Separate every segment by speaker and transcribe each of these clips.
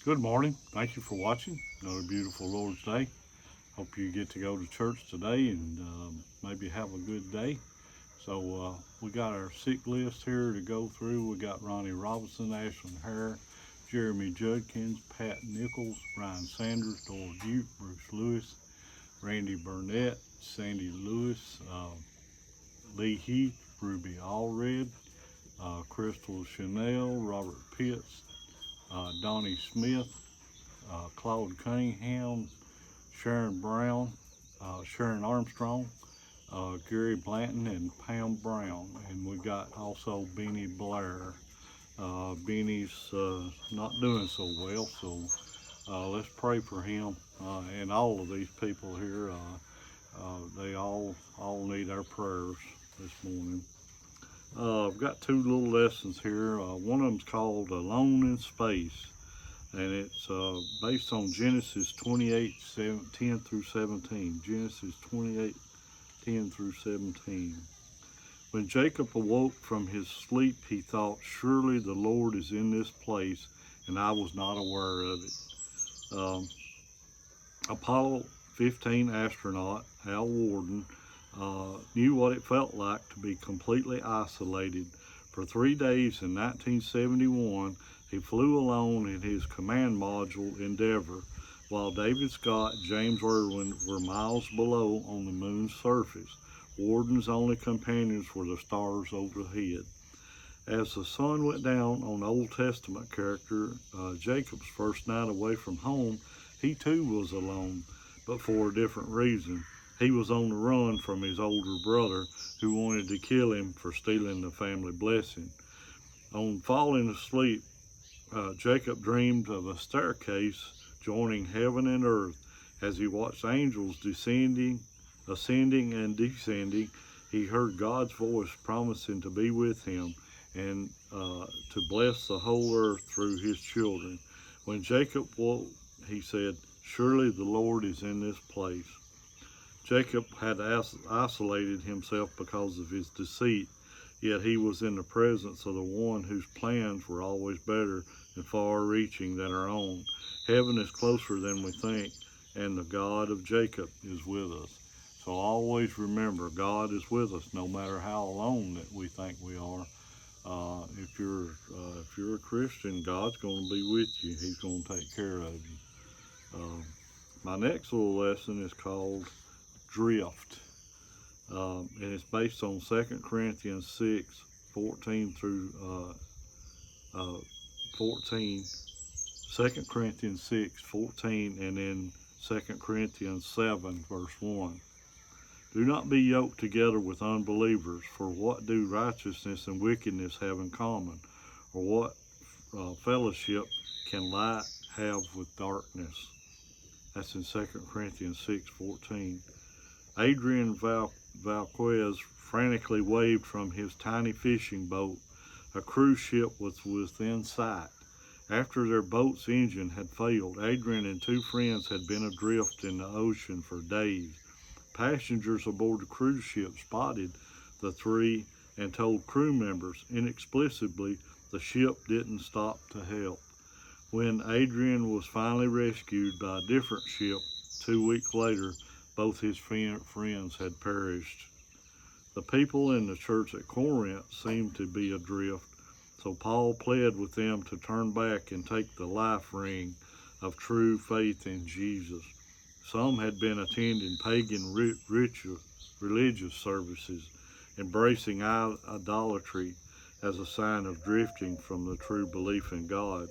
Speaker 1: Good morning. Thank you for watching. Another beautiful Lord's Day. Hope you get to go to church today and maybe have a good day. We got our sick list here to go through. We got Ronnie Robinson, Ashlyn Hare, Jeremy Judkins, Pat Nichols, Ryan Sanders, Doyle Butte, Bruce Lewis, Randy Burnett, Sandy Lewis, Lee Heath, Ruby Allred, Crystal Chanel, Robert Pitts, Donnie Smith, Claude Cunningham, Sharon Brown, Sharon Armstrong, Gary Blanton, and Pam Brown. And we got also Beanie Blair. Beanie's not doing so well, so let's pray for him and all of these people here. They all need our prayers this morning. I've got two little lessons here. One of them's called Alone in Space, and it's based on Genesis 28, 10 through 17. Genesis 28, 10 through 17. When Jacob awoke from his sleep, he thought, surely the Lord is in this place, and I was not aware of it. Apollo 15 astronaut Al Worden knew what it felt like to be completely isolated. For 3 days in 1971, he flew alone in his command module Endeavour, while David Scott and James Irwin were miles below on the moon's surface. Worden's only companions were the stars overhead. As the sun went down on Old Testament character Jacob's first night away from home, he too was alone, but for a different reason. He was on the run from his older brother, who wanted to kill him for stealing the family blessing. On falling asleep, Jacob dreamed of a staircase joining heaven and earth. As he watched angels ascending and descending, he heard God's voice promising to be with him and to bless the whole earth through his children. When Jacob woke, he said, surely the Lord is in this place. Jacob had isolated himself because of his deceit, yet he was in the presence of the one whose plans were always better and far-reaching than our own. Heaven is closer than we think, and the God of Jacob is with us. So always remember, God is with us no matter how alone that we think we are. If you're a Christian, God's going to be with you. He's going to take care of you. My next little lesson is called Drift, and it's based on 2 Corinthians 6, 14 through 14. 2 Corinthians 6, 14, and then 2 Corinthians 7, verse 1. Do not be yoked together with unbelievers, for what do righteousness and wickedness have in common? Or what fellowship can light have with darkness? That's in 2 Corinthians 6, 14. Adrian Valquez frantically waved from his tiny fishing boat. A cruise ship was within sight. After their boat's engine had failed, Adrian and two friends had been adrift in the ocean for days. Passengers aboard the cruise ship spotted the three and told crew members inexplicably the ship didn't stop to help. When Adrian was finally rescued by a different ship 2 weeks later, both his friends had perished. The people in the church at Corinth seemed to be adrift, so Paul pled with them to turn back and take the life ring of true faith in Jesus. Some had been attending pagan religious services, embracing idolatry as a sign of drifting from the true belief in God.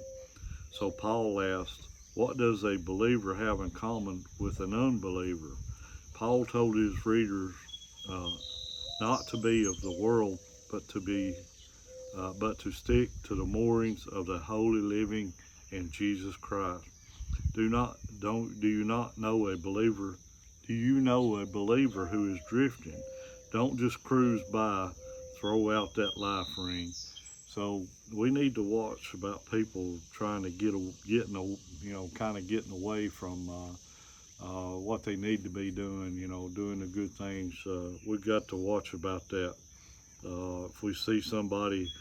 Speaker 1: So Paul asked, what does a believer have in common with an unbeliever? Paul told his readers not to be of the world, but to stick to the moorings of the holy living in Jesus Christ. Do you not know a believer? Do you know a believer who is drifting? Don't just cruise by, throw out that life ring. So we need to watch about people trying to getting away from what they need to be doing. Doing the good things. We've got to watch about that. If we see somebody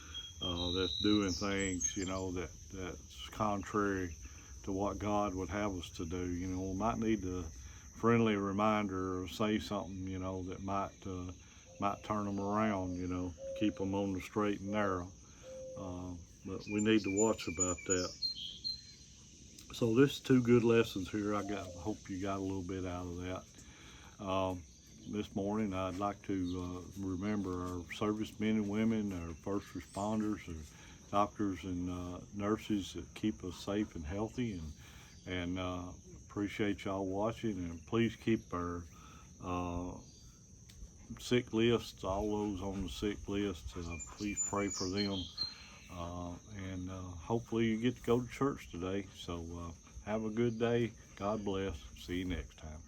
Speaker 1: that's doing things, that's contrary to what God would have us to do. You know, we might need a friendly reminder or say something, you know, that might turn them around, you know, keep them on the straight and narrow. But we need to watch about that. So this 2 good lessons here. Hope you got a little bit out of that. This morning I'd like to remember our servicemen and women, our first responders, our doctors and nurses that keep us safe and healthy, and appreciate y'all watching. And please keep our sick lists, all those on the sick list. Please pray for them. And hopefully you get to go to church today. So have a good day. God bless. See you next time.